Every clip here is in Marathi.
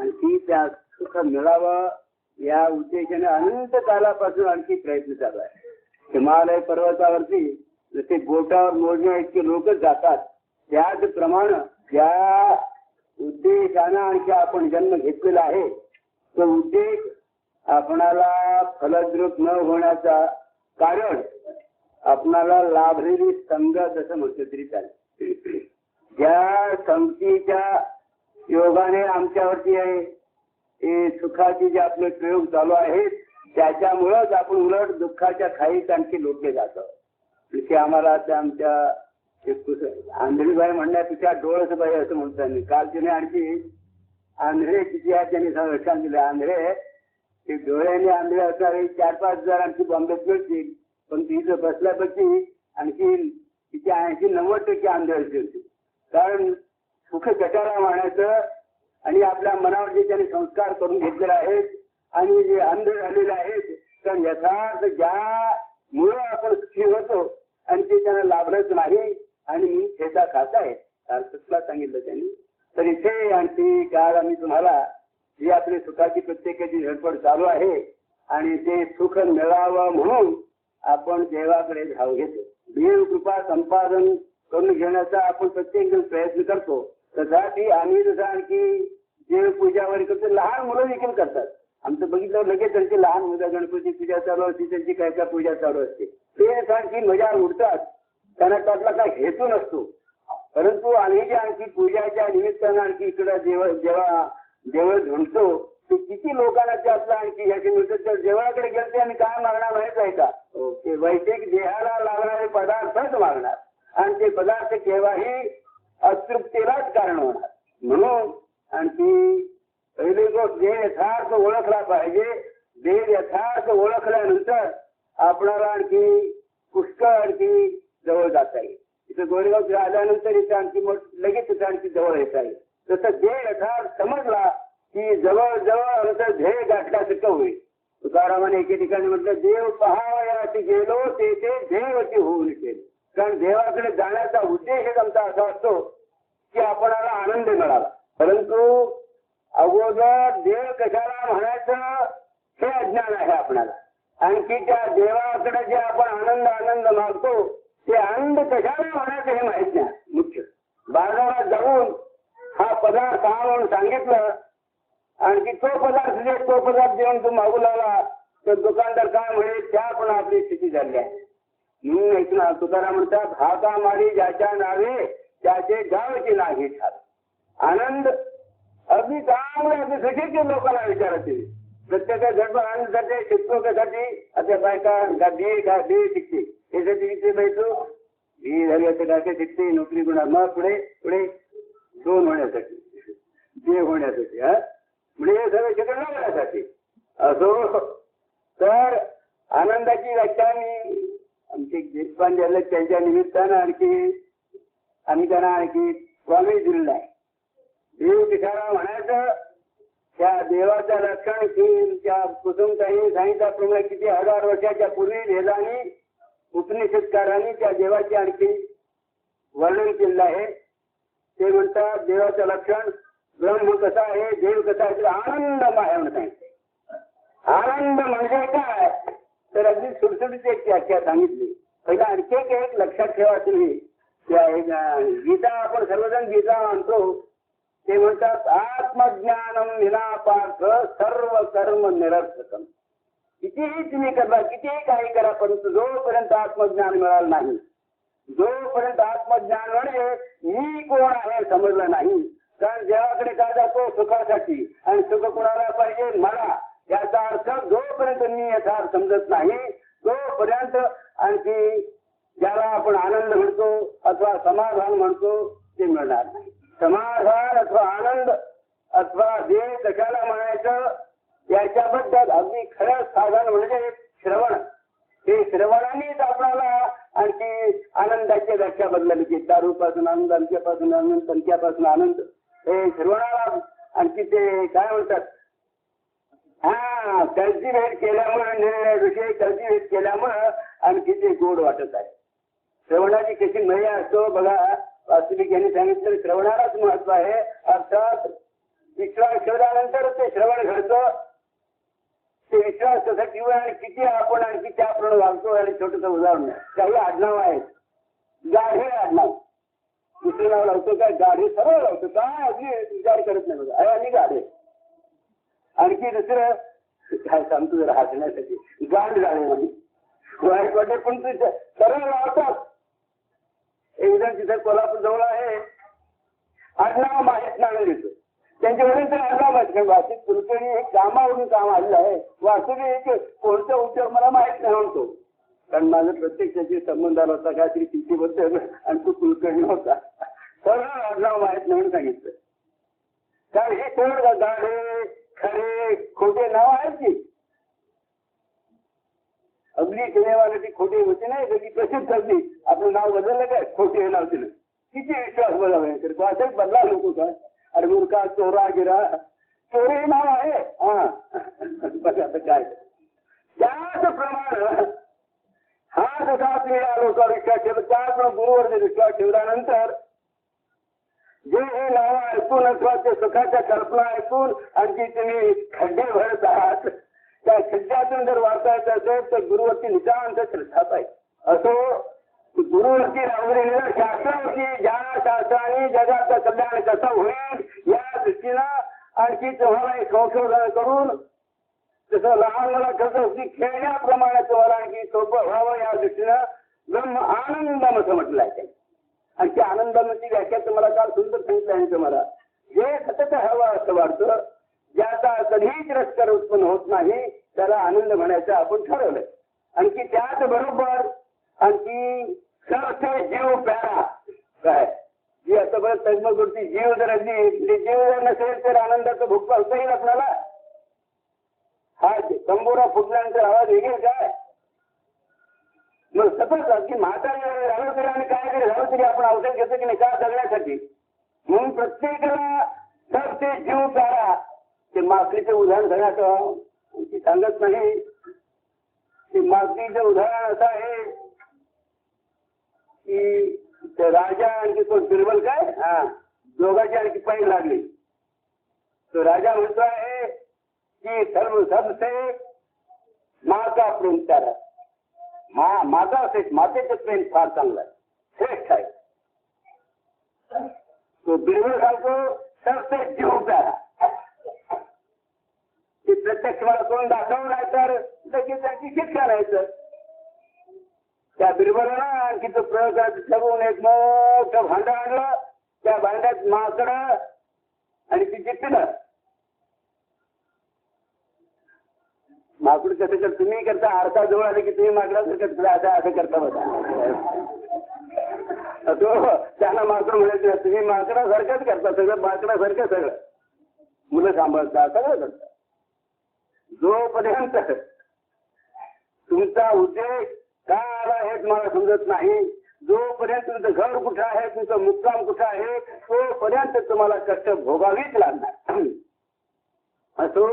आणखी त्या सुख मिळावं या उद्देशाने अनंत कालापासून आणखी प्रयत्न चालू आहे. हिमालय पर्वतावरती जसे बोटावर मोजण्या इतके लोक जातात त्याचप्रमाणे ज्या उद्देशानं आणखी आपण जन्म घेतलेला आहे तो उद्देश आपणाला फलद्रूप न होण्याचा कारण आपणाला लाभलेली संगत असं म्हटलं तरी चालेल. ज्या संगतीच्या योगाने आमच्यावरती आहे सुखाचे जे आपले प्रयोग चालू आहेत त्याच्यामुळेच आपण उलट दुःखाच्या खाईत आणखी लोटले जातो. तिथे आम्हाला त्या आमच्या आंधळीबाई म्हणण्यापेक्षा डोळसबाई असं म्हणतात. काल तिने आणखी आंधळे किती आहेत त्यांनी लक्षात दिले. आंधळे ते डोळ्याने आंधळे असणारे 4-5 हजार आणखी बॉम्बेत मिळतील पण तिथं बसल्यापैकी आणखी तिथे 80-90% आंधळे होते. कारण सुख कशाला मानायचं आणि आपल्या मनावर जे त्यांनी संस्कार करून घेतलेले आहेत आणि जे अंध झालेले आहेत तर यथार्थ ज्यामुळे आपण सुखी होतो आणि ते त्यांना लाभलंच नाही आणि मी ठेचा खात आहे अर्थातला सांगितलं त्यांनी. तर इथे आणखी काल आम्ही तुम्हाला जी आपली सुखाची प्रत्येकाची धडपड चालू आहे आणि ते सुख मिळावं म्हणून आपण देवाकडे धाव घेतो. देव कृपा संपादन करून घेण्याचा आपण प्रत्येक प्रयत्न करतो. तथापि आम्ही जसं आणखी देवपूजा वगैरे करतो लहान मुलं देखील करतात. आमचं बघितलं लगेच त्यांची लहान मुलं गणपती पूजा चालू असते त्यांची काय काय पूजा चालू असते ते आणखी मजा उडतात. त्यांना त्यातला काय हेतू नसतो. परंतु आम्ही जे आणखी पूजाच्या निमित्तानं आणखी इकडं जेव्हा देवळ झुंडतो ते किती लोकांना त्यातला आणखी ह्याची मिळतं. तर देवळाकडे गेलते आणि काय मागणार माहित आहे का ते वैदिक देहाला लागणारे पदार्थच मागणार आणि ते पदार्थ केव्हाही अतृप्तीलाच कारण होणार. म्हणून आणखी पहिली गोष्ट देह यथार्थ ओळखला पाहिजे. देह यथार्थ ओळखल्यानंतर आपणाला आणखी पुष्कळ आणखी जवळ जाता येईल. इथं गोरेगाव आल्यानंतर इथं आणखी लगेच तिथं आणखी जवळ येता येईल. तसं देह यथार्थ समजला की जवळ जवळ अंतर ध्येय गाठल्यासारखं होईल. तुकारामाने एके ठिकाणी म्हटलं देव पहावयाची गेलो ते देवची होऊन केले. कारण देवाकडे जाण्याचा उद्देशच आमचा असा असतो की आपणाला आनंद मिळाला. परंतु अगोदर देव कशाला म्हणायचं हे अज्ञान आहे आपणाला. आणखी त्या देवाकडे जे आपण आनंद मागतो ते आनंद कशाला म्हणायचं हे माहित नाही. मुख्य बाजारात जाऊन हा पदार्थ हा म्हणून सांगितलं आणखी तो पदार्थ देऊन तू मागू लागला तर दुकानदार काय म्हणेल त्या पण आपली स्थिती झाली आहे. म्हणून ऐकणार तुकाराम म्हणतात हाका मारी ज्याच्या नावे त्याचे गावचे नाही ठार. आनंद अगदी चांगले अगदी सुखीचे लोकांना विचारायचे प्रत्येका झटपट आनंदासाठी शिकतो कशासाठी आता बायका दे शिकते यासाठी विचार पाहिजे ही झाली असं काय शिकते नोकरी गुन्हा मग पुढे पुढे 2 होण्यासाठी जे होण्यासाठी म्हणजे हे सगळं शिकण होण्यासाठी असो. तर आनंदाची व्याख्या मी आमचे देशपांडे आले त्यांच्या निमित्तानं आणखी आम्ही त्यांना आणखी स्वामी दिलेला आहे. देव कशाला म्हणायचं त्या देवाचं लक्षण की त्या कुसुमताईने सांगितल्याप्रमाणे किती 1000 वर्षाच्या पूर्वी वेदांनी उपनिषदकारांनी त्या देवाचे आणखी वर्णन केलेलं आहे. ते म्हणतात देवाचं लक्षण ब्रह्म कसा आहे देव कसा आहे आनंदमय म्हणून सांगितले. आनंद म्हणजे काय तर अगदी सुटसुटीची एक व्याख्या सांगितली. पहिला आणखी एक लक्षात ठेवा तुम्ही त्या गीता आपण सर्वजण गीता मानतो ते म्हणतात आत्मज्ञानम विनापार्थ सर्व कर्म निरर्थकम. कितीही तुम्ही करा कितीही काही करा परंतु जोपर्यंत आत्मज्ञान मिळालं नाही जोपर्यंत आत्मज्ञान म्हणजे मी कोण आहे समजलं नाही. कारण देवाकडे काय जातो सुखासाठी आणि सुख कोणाला पाहिजे मला. याचा अर्थ जोपर्यंत मी यथार्थ समजत नाही तोपर्यंत आणखी ज्याला आपण आनंद म्हणतो अथवा समाधान म्हणतो ते मिळणार नाही. समाधान अथवा आनंद अथवा देव कशाला म्हणायचं याच्याबद्दल अगदी खरं साधन म्हणजे श्रवण. हे श्रवणानेच आपल्याला आणखी आनंदाची व्याख्या बदलली की दारूपासून आनंद अंक्यापासून आनंद संख्यापासून आनंद हे श्रवणाला आणखी ते काय म्हणतात कल्टिव्हेट केल्यामुळे विषय कल्टिव्हेट केल्यामुळे आणखी ते गोड वाटत आहे. श्रवणाची कशी मर्यादा असतो बघा. वास्तविक यांनी सांगितलं श्रवणालाच महत्व आहे. अर्थात विश्वास ठेवल्यानंतर ते श्रवण घडतं. ते विश्वास कसा ठेवून आणि किती आपण आणखी त्याप्रमाणे वागतो. आणि छोटस उदाहरण, काही आडनाव आहेत, गाढे आडनाव. दुसरं नाव लावतो काय, गाढे सरळ लावतो, काय अगदी विचार करत नाही बघा, आणि गाढे. आणखी दुसरं काय सांगतो जरा हसण्यासाठी, गाढ गाणे म्हणजे वाईट वाटे पण ते सरळ लावतात. एक जण तिथे कोल्हापूर जवळ आहे, आडनाव माहीत नाही देतो. त्यांच्या वडील तर आडनाव माहित नाही. वासिक कुलकर्णी हे कामावरून काम आलेलं आहे. वासुकी एक कोणता उद्योग मला माहित नाही म्हणतो. कारण माझं प्रत्यक्षाशी संबंध आला होता काहीतरी तिथीबद्दल, आणि तो कुलकर्णी होता. सरळ आडनाव माहित नाही म्हणून सांगितलं. कारण हे थोडं गाढे खरे खोटे नाव आहेत की अगदी सिनेमाला ती खोटी होती नाही कधी प्रसिद्ध झाली. आपलं नाव बदललं काय, खोटे हे नाव दिलं. किती विश्वास बदलावे तर तो असेच बदला लोक काय. अरे मुलगा चोरा गिरा, चोरी हे नाव आहे. हा बघा आता काय त्याचप्रमाणे हा जसा तुम्ही लोकांवर विश्वास ठेवला, त्याच गुरुवर विश्वास ठेवल्यानंतर जे हे नाव ऐकून अथवा ते सुखाच्या कल्पना ऐकून आणखी तुम्ही खड्डे भरत आहात, त्या खड्ड्यातून जर वाचता येत असेल तर गुरुवरती नितांत श्रद्धा पाहिजे. असो गुरुवरती लावलेल्या शास्त्रावरती, ज्या शास्त्राने जगाचं कल्याण कसं होईल या दृष्टीनं आणखी तुम्हाला एक संशोधन करून तसं लहान मुला कसं अगदी खेळण्याप्रमाणे तुम्हाला आणखी सोपं व्हावं या दृष्टीनं ब्रह्म आनंदम असं म्हटलं आहे. आणि त्या आनंदाची व्याख्या तुम्हाला काल सुंदर सांगितलं आहे. तुम्हाला जे सतत हवं असं वाटतं, ज्याचा कधीही तिरस्कार उत्पन्न होत नाही, त्याला आनंद म्हणायचं आपण ठरवलंय. आणखी त्याच बरोबर आणखी सरसे जीव प्यारा काय, जी आता बरं तज्ञ करते, जीव जर अगदी जीव जर नसेल तर आनंदाचं भूक पावता येईल आपल्याला. हा तंबोरा फुटल्यानंतर आवाज येईल काय. मग सतत अगदी म्हातारी झालं तरी आणि काय तरी झालं तरी आपण औषध घेतो की नाही का जगण्यासाठी. म्हणून प्रत्येकाला तर ते जीव प्यारा. ते माकडीचं उदाहरण धरण्याचं सांगत नाही. ते माकडीचं उदाहरण असं आहे की ते राजा आणखी तो बिरबल काय, हा दोघांची आणखी पायी लागली. तो राजा म्हणतो आहे की सर्व सबसे माँ का प्रेम प्यारा. मातेचं प्रेम फार चांगलं आहे, श्रेष्ठ आहे. तो बिरबल सांगतो सबसे जीव प्यारा. ते प्रत्यक्ष मला कोण दाखवून नाही तर लगेच त्यांची शिक्षा राहायचं. त्या बिरबलाला आणखी तो प्रयोग करायचं ठरवून एक मोठं भांडं आणलं. त्या भांड्यात माकडं आणि तिची पिलं. माकड कसं कर तुम्ही करता, आरसा जवळ आले की तुम्ही माकडासारखं असं करता बघा. तो त्यांना माकड म्हणायचं, तुम्ही माकडासारखंच करता, सगळं माकडासारखं सगळं मुलं सांभाळता सगळं करता. जोपर्यंत तुमचा उद्देश काय आला हे मला समजत नाही, जोपर्यंत तुमचं घर कुठं आहे, तुमचं मुक्काम कुठं आहे, तोपर्यंत तुम्हाला कष्ट भोगावीच लागणार. असो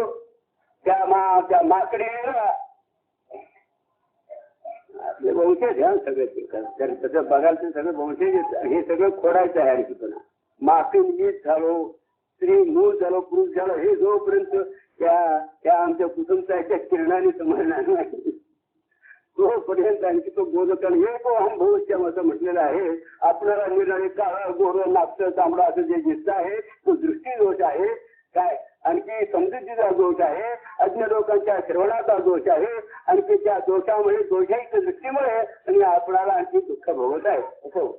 त्या माकडीला आपले वंशज आहे सगळे. तसं बघायला तर सगळं वंशज हे सगळं खोडायचं आहे. आणखी पण माकडीच झालो, स्त्री मूळ झालो, पुरुष झालो, हे जोपर्यंत त्या आमच्या कुटुंबाच्या किरणाने समजणार नाही तोपर्यंत आणखी तो बोधकान हे तो हम भविष्यम असं म्हटलेलं आहे. आपल्याला निराळे काळा गोरं नागचं तांबडा असं जे दिसत आहे तो दृष्टी दोष आहे काय, आणखी समजुतीचा दोष आहे, अज्ञ लोकांच्या श्रवणाचा दोष आहे. आणखी त्या दोषामुळे दोषाच्या दृष्टीमुळे आणि आपल्याला आणखी दुःख भोगत आहे. असं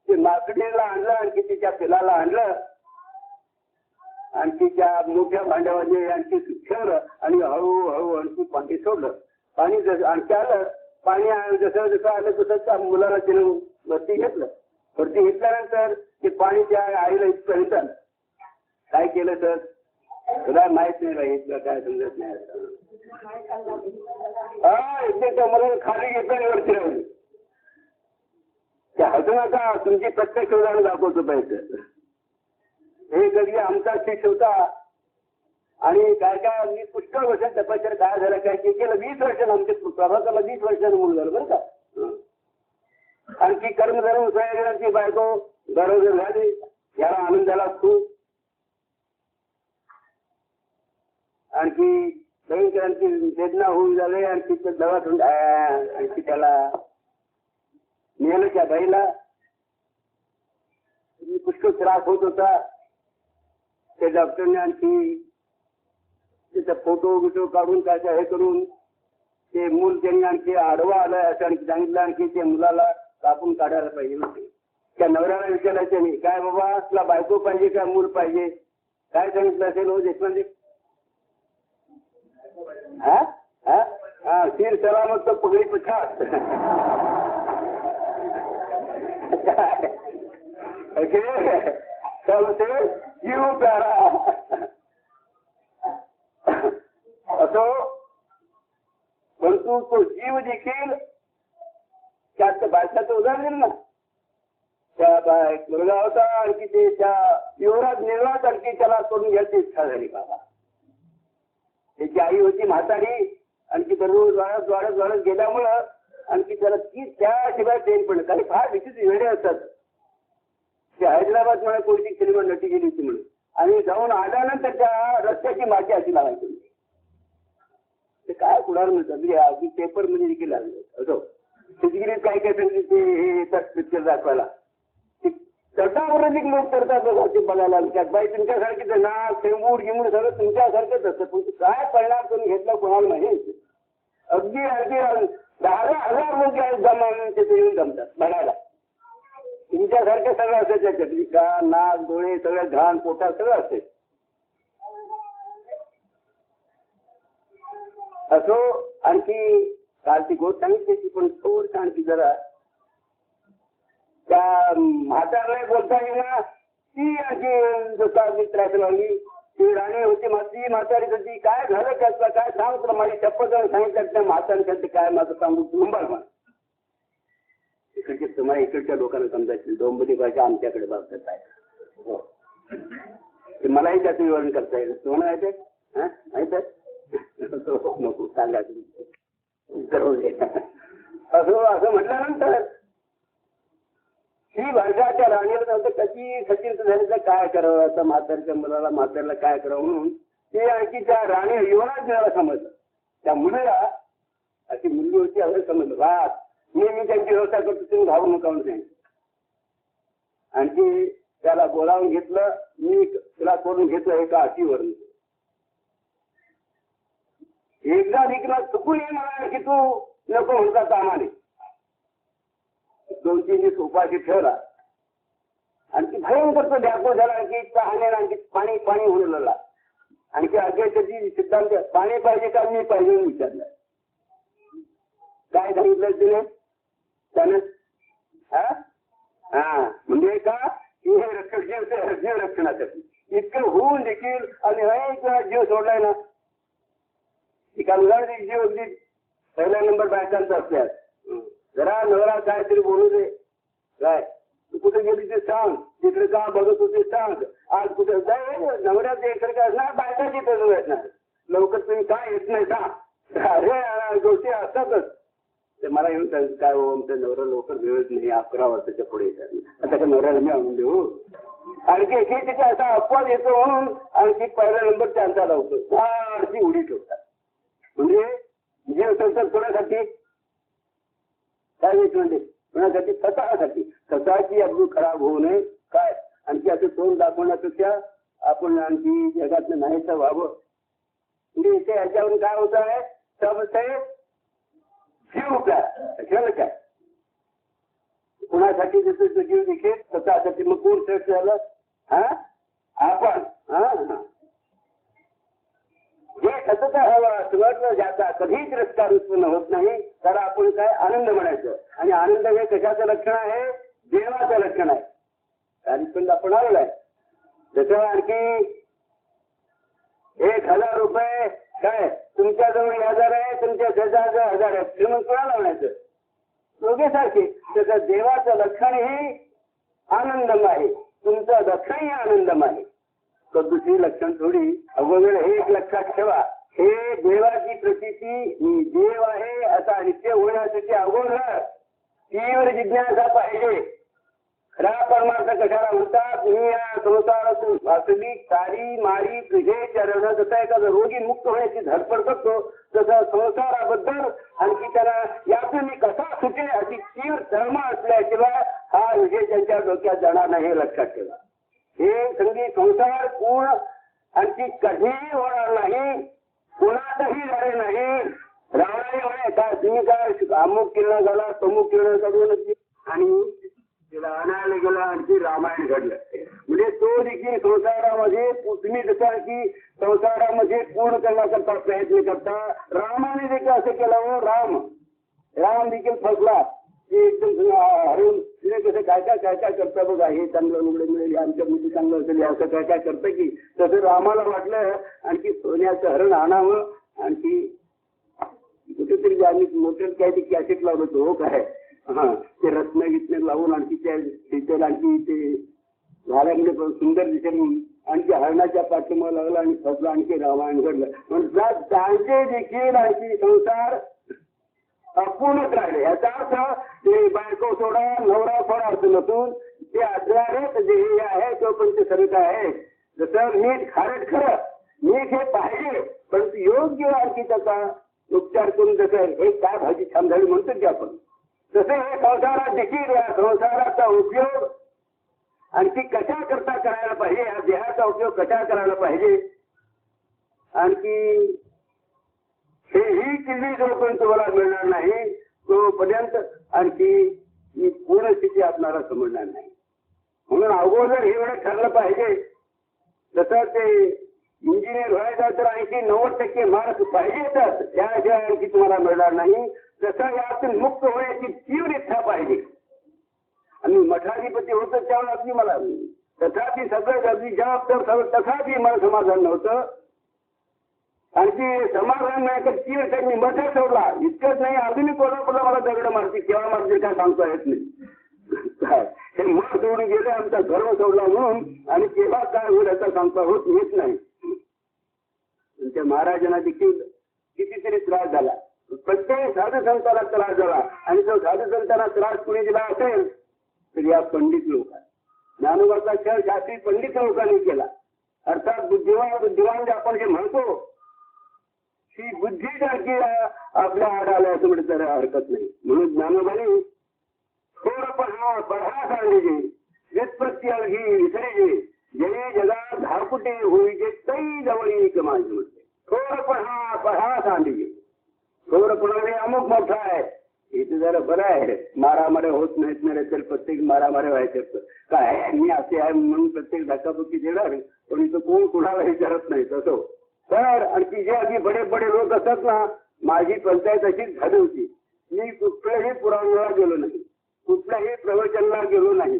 ते माकडीला आणलं, आणखी तिच्या पिलाला आणलं, आणखी त्या मोठ्या भांड्यामध्ये आणखी ठेवलं आणि हळूहळू आणखी पाणी सोडलं. पाणी जसं आणखी आलं, पाणी जसं जसं आलं तसं त्या मुलाला तिनं वरती घेतलं. वरती घेतल्यानंतर ते पाणी त्या आईला इथपर्यंत काय केलं तर तुला माहित नाही राहील, काय समजत नाही. हा एकदम त्या मुलाला खाली घेतलं आणि वरती राहिली. त्या हसू नका, तुमची प्रत्यक्ष उदाहरण दाखवतो पाहिजे. हे कधी आमचा शिष्य होता आणि काय काय मी पुष्कळ वर्ष तपश्चर्या काय झालं काय केलं. 20 वर्षानं आमच्या प्रभाताला 20 वर्षानं मूल झालं बरं का. आणखी कर्मधर्म सयाची बायको बरोबर झाली. याला आनंद झाला खूप. आणखी भयंकरांची वेदना होऊन झाले. आणखी ते दवाखान्यात आणखी त्याला नेलं त्या बाईला. पुष्कळ त्रास होत होता. त्या डॉक्टरने आणखी त्याचा फोटो बिटो काढून त्याचा हे करून ते मूल त्यांनी आणखी आडवा आलाय असं आणखी सांगितलं. आणखी त्या मुलाला कापून काढायला पाहिजे होते. त्या नवऱ्याला विचारायचं नाही काय बाबा तुला बायको पाहिजे का मूल पाहिजे काय सांगितलं असेल हो देशपांडे. हा हा हा तीर सलामत तो पगडी पछात. सबसे जीव प्यारा असो. परंतु तो जीव देखील त्यात बायकाचं उदाहरण ना. त्या मुलगा होता आणखी ते त्या युवराज निर्वात आणखी त्याला करून घ्यायची इच्छा झाली बाबा. त्याची आई होती म्हातारी. आणखी दररोज वाढत वाढत वाढत गेल्यामुळं आणखी त्याला ती त्याशिवाय ट्रेन पडलं. कारण फार विचित्र वेळे असतात. ते हैदराबाद मध्ये कोणती सिनेमा नटी गेली होती म्हणून आणि जाऊन आल्यानंतर त्या रस्त्याची माती अशी लावायची. ते काय कुणाला म्हणतात अगदी पेपर मध्ये देखील लागले असो. सिद्धगिरीत काय काय सांगितलं ते हे येतात पिक्चर दाखवायला. चटावरच लोक करतात बघा ते बघायला. बाई तुमच्यासारखीच ना टेंबूड गिमूड सगळं तुमच्यासारखंच असतं. पण काय परिणाम करून घेतला कोणाला माहिती. अगदी अगदी 10,000 लोक जमा तिथे येऊन जमतात बघायला. तुमच्यासारखं सगळं असतं त्याच्यात. विका नाक डोळे सगळं घाण पोटात सगळं असते. असो आणखी कालची गोष्ट सांगितली पण थोडं आणखी जरा त्या म्हातारला बोलता येईना. ती आणखी दुसरा मित्राची लावली. ती राणी होती ती म्हातारी होती. काय झालं त्याचं काय सांग तुला माझी शपथ सांगितलं त्या म्हातारी काय माझं सांगू मुंबई मला इकडचे तुम्हाला इकडच्या लोकांना समजायचे डोंबरी भाषा आमच्याकडे बघतात आहे. हो ते मलाही त्याचं विवरण करता येईल. तुम्हाला माहिती आहे हा माहित आहे नको सांगा असं असं म्हटल्यानंतर ही भाषा त्या राणीला कशी सचिन झाली तर काय करावं असं म्हातारच्या मुलाला म्हातारला काय करावं म्हणून ते आणखी त्या राणी युवराज मिळाला समजलं. त्या मुलीला अशी मुलगी होती असं समजलं रात मी त्यांची व्यवस्था करतो तुम्ही घाबरू नका म्हणून सांगितलं. आणखी त्याला बोलावून घेतलं. मी तुला करून घेतलं एका अटीवरून. एकदा निघला चुकून ये मला की तू नको म्हणता कामाने. 2-3 दिवस उपाशी ठेवला. आणखी भयंकर तो व्याकुळ झाला. आणखी तहाने आणखी पाणी पाणी होऊ लागला. आणखी अध्यक्षाची सिद्धांत पाणी पाहिजे का मी पाहिजे विचारलं. काय सांगितलं तिने त्यानं हा म्हणजे का की हे रक्षण जीव रक्षणासाठी इतकं होऊन देखील आणि अनेक जीव सोडलाय ना. एका मुलाने जीव अगदी पहिला नंबर बायकांचा असल्यास जरा नवरा काहीतरी बोलू दे. काय तू कुठे गेली ते सांग. तिकडे का बघत होते सांग. आज कुठे जाय नवऱ्याचे इकडे असणार बायकाची तसं असणार. लवकर तुम्ही काय येत नाही सांग. अरे गोष्टी असतातच. ते मला येऊन सांगितलं काय हो आमच्या नवरा लवकर मिळत नाही 11 वर्षाच्या पुढे येतात. आता त्या नवऱ्याला मी आणून देऊ. आणखी एक तिथे असा अपवाद येतो म्हणून आणखी पहिला नंबर त्यांचा लावतो. फारशी उडी ठेवतात. म्हणजे जीव संसार कोणासाठी काय म्हणजे कोणासाठी स्वतःसाठी स्वतःची अगदी खराब होऊ नये. काय आणखी असं तोंड दाखवण्यापेक्षा आपण आणखी जगातलं नाहीच व्हावं. म्हणजे इथे ह्याच्यावरून काय होत आहे सबसे जीव काय काय कुणासाठी जसं जीव देखील स्वतःसाठी मग कोण श्रेष्ठ झालं हा आपण हा जे सतत हवा सुवर्ण ज्याचा कधीच रस्ता उत्पन्न होत नाही तर आपण काय आनंद म्हणायचं. आणि आनंद हे कशाचं लक्षण आहे देवाचं लक्षण आहे. आणि आपण आलेलं आहे त्याच्यावर आणखी 1,000 रुपये काय तुमच्याजवळ 1,000 आहे तुमच्या शेजारचं 1,000 आहे श्रीमंत कोणाला म्हणायचं दोघेसारखे. त्याचं देवाचं लक्षण हे आनंदम आहे. तुमचं लक्षणही आनंदम आहे. तर दुसरी लक्षण थोडी अगोदर हे एक लक्षात ठेवा हे देवाची प्रचिती मी देव आहे असा निश्चय होण्यासाठी अगोदर तीव्र जिज्ञासा पाहिजे. खरा परमार्थ कशाला म्हणतात? मी या संसारातून वास्तविक सारी मारी तुझे चरण. जसा एखादा रोगी मुक्त होण्याची धडपड करतो तसं संसाराबद्दल आणखी त्याला यातून मी कसा सुटेल अशी तीव्र धर्म असल्याशिवाय हा विषय त्यांच्या डोक्यात जाणार नाही, हे लक्षात ठेवा. हे संगीत संसार पूर्ण आणखी कधीही होणार नाही, कोणातही झाले नाही. रावणाने म्हणे काय तुम्ही काय अमुक किरण झाला तमुक किरण करून आणि तिला आणायला गेला आणखी रामायण घडलं. म्हणजे तो देखील संसारामध्ये तुम्ही जसा की संसारामध्ये पूर्ण करण्याकरता प्रयत्न करता, रामाने देखील असं केलं. हो राम देखील फसला की एकदम हरून तिने कसं काय काय करता बघा, हे चांगलं लुगडं मिळेल, आमच्या मुली चांगलं असेल, असं काय करतं की तसं रामाला वाटलं आणखी सोन्याचं हरण आणावं. आणखी कुठेतरी आम्ही मोठं काय ते कॅसेट लावलं होतं, हो काय हा ते रत्न गित्न लावून आणखी त्या आणखी ते झाल्यामुळे सुंदर दिसेल म्हणून आणखी हरणाच्या पाठिंबा लागला आणि फसला, आणखी रामायण घडलं. म्हणजे त्यांचे देखील आणखी संसार अपूर्णच राहिले. याचा अर्थ ते बायको सोडा नवरा सोडा असं नसून ते अद्वारेच जे हे आहे तो पण ते सरत आहे. जसं मीठ खारट खरं मीठ हे पाहिजे परंतु योग्य आणखी त्याचा उपचार करून जसं एक काय भाजी छान झाली म्हणतो की आपण, तसे हे संसारात देखील या संसाराचा उपयोग आणखी कशा करता करायला पाहिजे, या देहाचा उपयोग कशा करायला पाहिजे आणखी हेही किल्ली जोपर्यंत तुम्हाला मिळणार नाही तोपर्यंत आणखी पूर्ण स्थिती आपल्याला समजणार नाही. म्हणून अगोदर हे वेळ ठरलं पाहिजे. जसं ते इंजिनियर व्हायचं तर आणखी 90% मार्क पाहिजेतच, त्याशिवाय आणखी तुम्हाला मिळणार नाही. तसं यातून मुक्त होण्याची तीव्र इच्छा पाहिजे. आणि मठाधिपती होतं त्यावेळेस आपली मला तथापि सगळं अगदी जबाबदार तथापि मला समाधान नव्हतं. आणखी समाधान नाही तर तीव्र त्यांनी मठ सोडला. इतकंच नाही अजूनही कोल्हापूरला मला दगड मारते, केव्हा मारते काय सांगता येत नाही. काय हे मठ सोडून गेले, आमचा गर्व सोडला म्हणून आणि केव्हा काय होईल याचा सांगता होत येत नाही. त्या महाराजांना देखील कितीतरी त्रास झाला, प्रत्येक साधू संतांना त्रास झाला. आणि जो साधू संतांना त्रास कुणी दिला असेल तर या पंडित लोकांनी, ज्ञानोबाचा खेळ शास्त्री पंडित लोकांनी केला. अर्थात बुद्धिवान जे आपण जे म्हणतो ही बुद्धी आणखी आपल्या आडाला असं म्हणजे तर हरकत नाही. म्हणून ज्ञानोबाने थोडपणा बढा सांगले व्युत्पत्ती अवघी विसरेजे जय जगात धाकुटे होईचे तै जवळ माझे म्हणते. थोडपणा बढा सांगले, थोडपणाने अमुक मोठा आहे इथे जरा बरं आहे. मारामारे होत नाहीत ना तर प्रत्येक मारामारे व्हायचं काय मी असे आहे म्हणून प्रत्येक धक्काबुक्की देणार पण इथं कोण कुणाला विचारत नाही. तसं तर आणखी जे अगदी बडे बडे लोक असतात ना, माझी पंचायत अशीच झाली होती. मी कुठल्याही पुराणाला गेलो नाही, कुठल्याही प्रवचनाला गेलो नाही.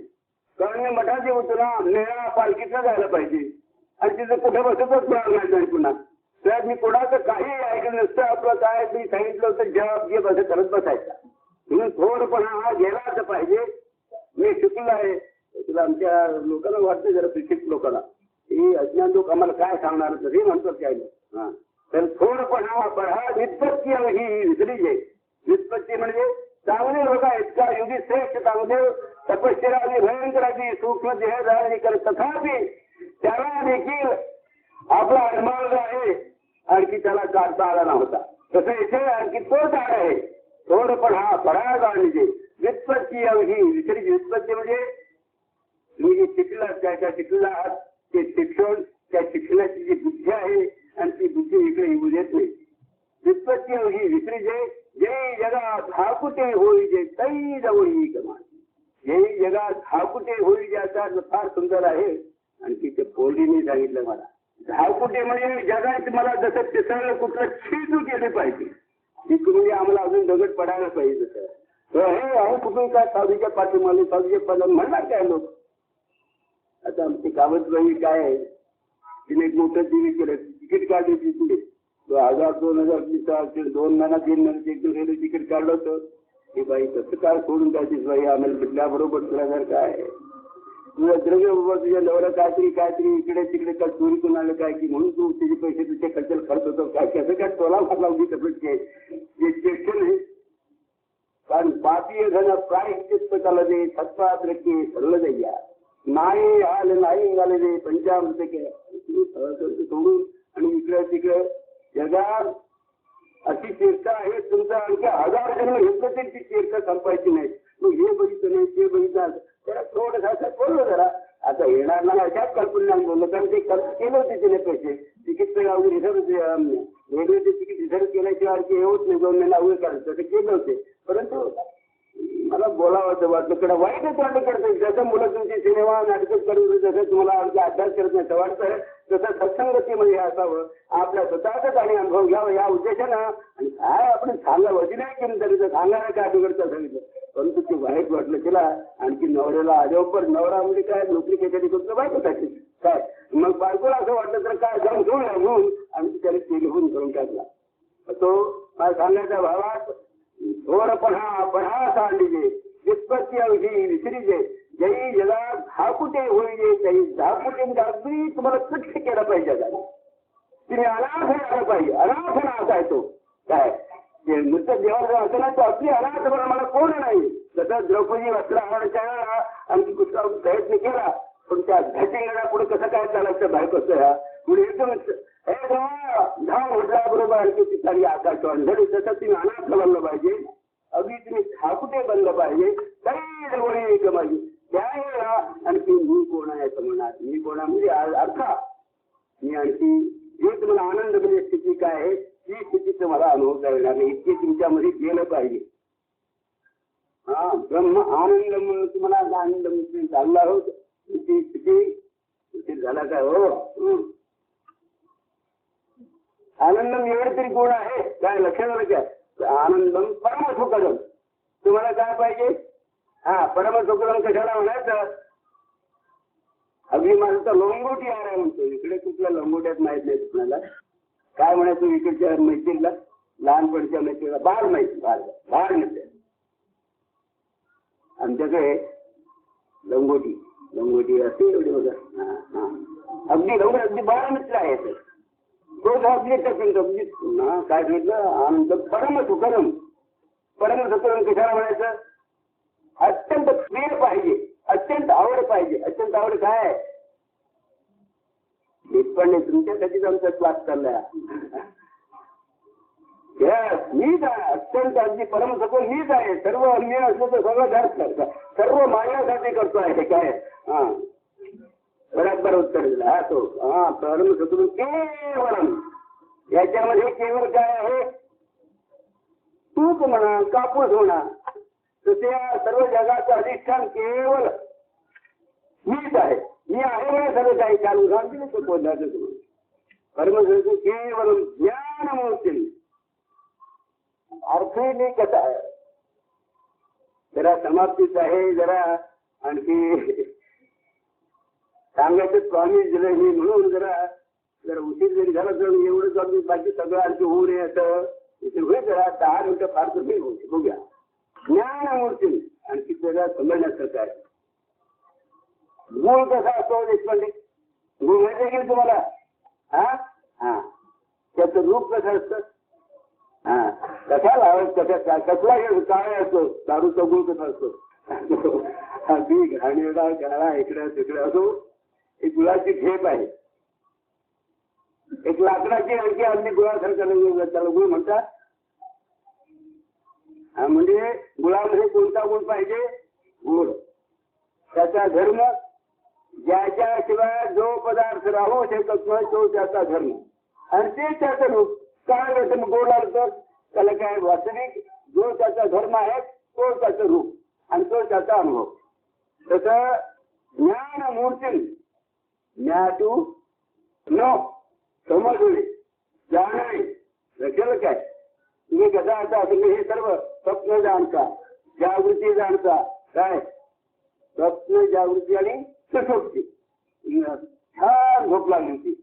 कारण मी मठाचे होतो ना, मेळा पालखीतला जायला पाहिजे आणि तिथं कुठे बसतच पुराण नाही पुन्हा. तर मी कुणाचं काही ऐकलं नसतं. आपलं काय मी सांगितलं होतं जवाब घे बस करत बसायचा. म्हणून थोडपणा हा गेलाच पाहिजे. मी शिकलो आहे तुला आमच्या लोकांना वाटतं जरा शिक्षित लोकांना ही अज्ञान लोक आम्हाला काय सांगणार हे म्हणतात काय हा. तर थोडपणा बढा व्युत्पत्ती ही विसरी जे. व्युत्पत्ती म्हणजे चांगले लोक आहेत का युगी श्रेष्ठ चांगले तपश्चर्या भयंकराची सूक्ष्म देह धारणी करत तथापि त्याला देखील आपला अनुभव जो आहे आणखी त्याला काढता आला नव्हता. तसं इथे आणखी तोच आहे. थोडपणा बढा जाणीजे व्युत्पत्ती ही विसरी. व्युत्पत्ती म्हणजे तुम्ही जे शिकला त्या शिकला आहात ते शिक्षण, त्या शिक्षणाची जी बुद्धी आहे आणि ती बुद्धी इकडे येऊ देत नाही. व्युत्पत्ती ही विसरी जे जय जगात हाकुटे होई जे तै जवळी कमान. जय जगात हाकुटे होई ज्याचा फार सुंदर आहे. आणखी ते पोलीने सांगितलं मला धावकुटे म्हणजे जगात मला जसं तिसरं कुठलं छिजू केले पाहिजे. म्हणजे आम्हाला अजून दगड पडायला पाहिजे. तसं हे आहे कुठून काय साधूच्या पाठीमागे साधूच्या पदाला म्हणणार काय लोक. आता आमची कावतबाई काय आहे तिने एक मोठं टीव्ही केलं, तिकीट काढली तिथे 1000-2000 2 महिना 3 महिन्यात एकदम रेल्वे तिकीट काढलं होतं. हे बाई कसं काय सोडून जायचीस बाई आम्हाला भेटल्याबरोबर तुला जर काय तुझ्या द्रव्य बाबा तुझ्या नवरा काहीतरी इकडे तिकडे काय चोरी करून आलं काय की म्हणून तू त्याचे पैसे तुझे खर्च होतो काय कसं काय टोला मारला होती तब्येत जे चेष्ट नाही. कारण पापी घन प्रायश्चित्त कलदे सत्पात्रके सरलदय्या माये हाल नाही घालले पंचामृत के सोडून आणि इकडे तिकडे जगात अशी तीर्थ आहे तुमचा आणखी 1000 जन्म घेतलं तरी ती तीर्थ संपायची नाही. मग हे बघितलं नाही ते बघितलं त्याला थोडं बोललो जरा आता येणार नाही अशाच कल्पना बोललो कारण ते केलं होते तिने पैसे तिकीट रिझर्व वेगळे ते तिकीट रिझर्व केल्याशिवाय आणखी येऊच नाही 2 महिना अवघड करायचं ते केले होते. परंतु मला बोलावं वाटलं कडे वाईटच वाटलं करतं जसं मुलं तुमची सिनेमा नाटकच करून जसं तुम्हाला आणखी अभ्यास करत नाही वाटतं तसं सत्संगतीमध्ये असावं आपल्या स्वतःचाच आणि अनुभव घ्यावा या उद्देशानं आणि काय आपण सांगावं ती नाही केलं तरी सांगायला काय बिघडतं सांगितलं परंतु ते वाईट वाटलं तिला आणखी नवऱ्याला आल्यावर नवरा म्हणजे काय नोकरी केली करतो बायको टाकली काय मग बायकोला असं वाटलं तर काय जाऊन घेऊन म्हणून आणि त्याने ते घेऊन करून टाकला. तो काय सांगायच्या भावात थोरपणा सांडिजे विस्पत्ती अवधी विसरीजे जई जला धाकुटे होईजे तई धाकुटे अगदी तुम्हाला तुच्छ केलं पाहिजे तिने अनाथ आला पाहिजे अनाथ असा आहे तो काय नुसतं देवाला असं नाही तो आपली अनाथ मला कोण नाही जसं द्रौपदी वस्त्र आवडायच्या आणखी कुठला प्रयत्न केला पण त्या घाटीला पुढे कसं काय चालायचं बाहेर कसं ह्या पुढे एकदम धाव म्हटला बरोबर आणखी तिथली आकाशवाणी झाली तसं तिने अनाथ बनलं पाहिजे अगदी तुम्ही ठाकुटे बनलं पाहिजे तरी जवळ कमाई त्यावेळेला आणखी मी कोण आहे असं म्हणा मी कोणा म्हणजे अर्था मी आणखी जे तुम्हाला आनंद म्हणजे स्थिती काय आहे ती स्थितीचं मला अनुभवता येणार नाही इतके तुमच्यामध्ये गेलं पाहिजे. हा ब्रह्म आनंद म्हणून तुम्हाला आनंद म्हणून चालला आहोत ती स्थिती झाला काय हो आनंदम एवढे तरी गुण आहे काय लक्षात आलं काय आनंदम परमसुखदम तुम्हाला काय पाहिजे हा परमसुखदम कशाला म्हणायचं अगदी माझं तर लंगोटी आहे म्हणतो इकडे कुठल्या लंगोट्यात माहित नाही तुम्हाला काय म्हणायचं इकडच्या मैत्रीला लहानपणच्या मैत्रीला बाळ माहिती बाळ नसते आमच्याकडे लंगोटी असते एवढी बघा अगदी लंगोट अगदी बाळ मित्र आहे तो अगदी काय सांगितलं आनंद परमसुखदम कशाला म्हणायचं अत्यंत प्रिय पाहिजे अत्यंत आवड पाहिजे अत्यंत आवड काय पण तुमच्यासाठीच आमचा क्लास चाललाय मीच आहे अत्यंत अगदी परमसुख मीच आहे सर्व अन्य असलं तर सगळं घात करता सर्व माझ्यासाठी करतो आहे काय हा बरोबर उत्तर दिलं हा तो हा परमसुख केवळ याच्यामध्ये केवळ काय आहे तूप म्हणा कापूस म्हणा तसे या सर्व जगाचं अधिष्ठान केवळ मीच आहे मी आहे म्हणा सर्व काही चालू सांगतील तो बोलण्याचं तुम्ही परमसुख केवळ ज्ञान मोतील अर्थही कसा आहे जरा समाप्तीच आहे जरा आणखी सांगायचं प्रॉमिस दिलं मी म्हणून जरा उशीर जरी झाला तर एवढंच अगदी बाकी सगळं आणखी होऊ नये असं होईल जरा 10 मिनिटं फार कमी होते बघूया ज्ञानमूर्ती आणखी त्याला समजण्यासारखं आहे. गुण कसा असतो देशपांडे गुण माहिती की तुम्हाला हा हा त्याचं रूप कसं असतं हा कशाला कसला काय असतो दारूचा गुण कसा असतो अगदी घाणेरडा गाळा इकडे तिकडे असो एक गुळाची झेप आहे एक लाकडाची आणखी अगदी गुळासारखं त्याला गुळ म्हणतात म्हणजे गुळामध्ये कोणता गुण पाहिजे गुळ त्याचा धर्म ज्याच्याशिवाय जो पदार्थ राहू शकत नाही तो त्याचा धर्म आणि ते त्याचं रूप काय होतं मग गोड लागतं त्याला काय वास्तविक जो त्याचा धर्म आहे तो त्याचं रूप आणि तो त्याचा अनुभव तसं ज्ञान मूर्ती ज्ञातू न समजणे जाणणे लक्षात काय तुम्ही कसा आता तुम्ही हे सर्व स्वप्न जाणता जागृती जाणता काय स्वप्न जागृती आणि सुषुप्ती छान झोप लागली होती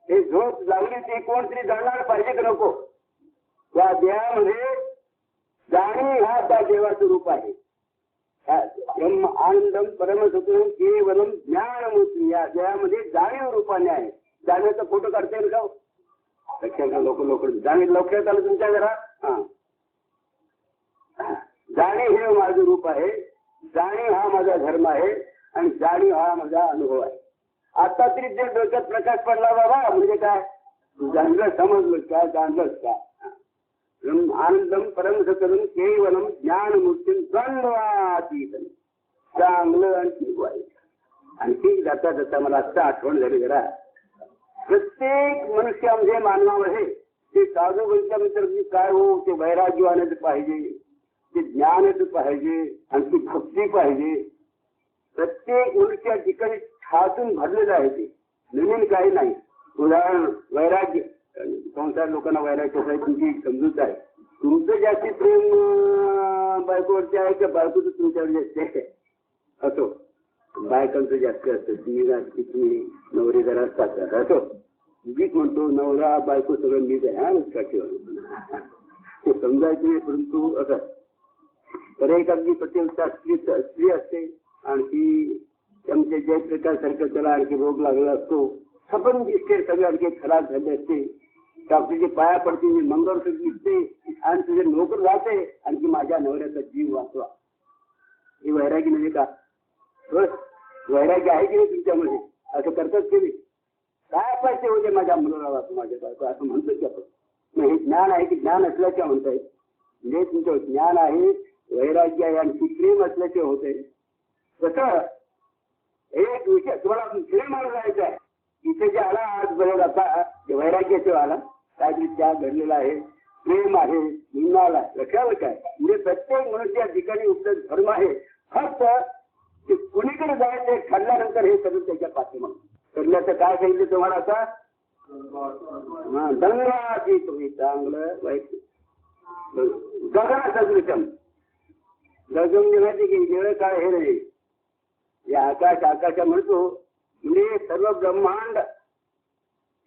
हे झोप लागली ती कोणतरी जाणार पाहिजे की नको त्या देहामध्ये जाणीव हा त्या देवाचं रूप आहे ब्रह्म आनंदम परमसुखम केवलम ज्ञानमूर्ती या देहामध्ये जाणीव रूपाने आहे जाण्याचा फोटो काढता येईल का लक्षात लोक जाणीव लक्षात आलं तुमच्या जरा हा जाणे हे आहे, जाणीव हा माझा धर्म आहे आणि जाणीव हा माझा अनुभव आहे. आता तरी जे डोक्यात प्रकाश पडला बाबा म्हणजे काय जाणलं, समजलं का, जाणलंच का. आनंदम परम सतरम केवलम ज्ञानमूर्ती द्वंद्वातीतम. चांगलं आणि वाईट. आणखी जाता जाता मला आत्ता आठवण झाली जरा, प्रत्येक मनुष्यामध्ये मानवामध्ये ते साधू मित्र काय हो, ते वैराग्य आणायचं पाहिजे, ते ज्ञान पाहिजे, आणखी भक्ती पाहिजे. प्रत्येक मनुष्या ठिकाणी ठासून भरलेलं आहे. ते नवीन काही नाही. उदाहरण वैराग्य, संसार लोकांना वैराग्य तुमची समजूत आहे. तुमचं जास्ती प्रेम बायकोवरती आहे का बायकोचं तुमच्यावर जास्त आहे असो. बायकांचं जास्त असतं, तुम्ही नवरे जरा असतात असो. उगीच म्हणतो नवरा बायको सगळं मीच आहे हा ते समजायचं नाही, परंतु असं तर एक अगदी पटेलचा स्त्री असते, आणखी त्यांच्या जयप्रकाश सारखं त्याला आणखी रोग लागला असतो, सपन दिसते सगळे आणखी खराब झाले असते, डॉक्टरचे पाया पडते, मंगळसूत्र दिसते आणि तुझे नोकर जाते, आणखी माझ्या नवऱ्याचा जीव वाचवा. ही वैरागी म्हणजे का? वैराग्य आहे की नाही तुमच्यामध्ये? असं करतात की नाही? काय पाहिजे होते माझ्या मुलाला वाचू, माझ्या बायको असं म्हणतो की आपण. मग हे ज्ञान आहे की ज्ञान असल्याचे म्हणताय? म्हणजे तुमचं ज्ञान आहे, वैराग्य आहे आणि प्रेम असल्याचे होते. कसं एक विषय तुम्हाला प्रेम मानून जायचं आहे, इथे जे आला आज बरोबर आता वैराग्याचे आला काहीतरी त्याग घडलेला आहे, प्रेम आहे, निघाला लक्षात काय. म्हणजे प्रत्येक मनुष्य या ठिकाणी उपलब्ध धर्म आहे. फक्त ते कुणीकडे जायचं ठरल्यानंतर हे सगळं त्याच्या पाठीमाग ठरल्याचं काय सांगितलं तुम्हाला आता? दंगाची तुम्ही चांगलं वाईट गगना सदृशम. गगन म्हणजे की वेळ काय हे नाही, या आकाशा म्हणतो म्हणजे सर्व ब्रह्मांड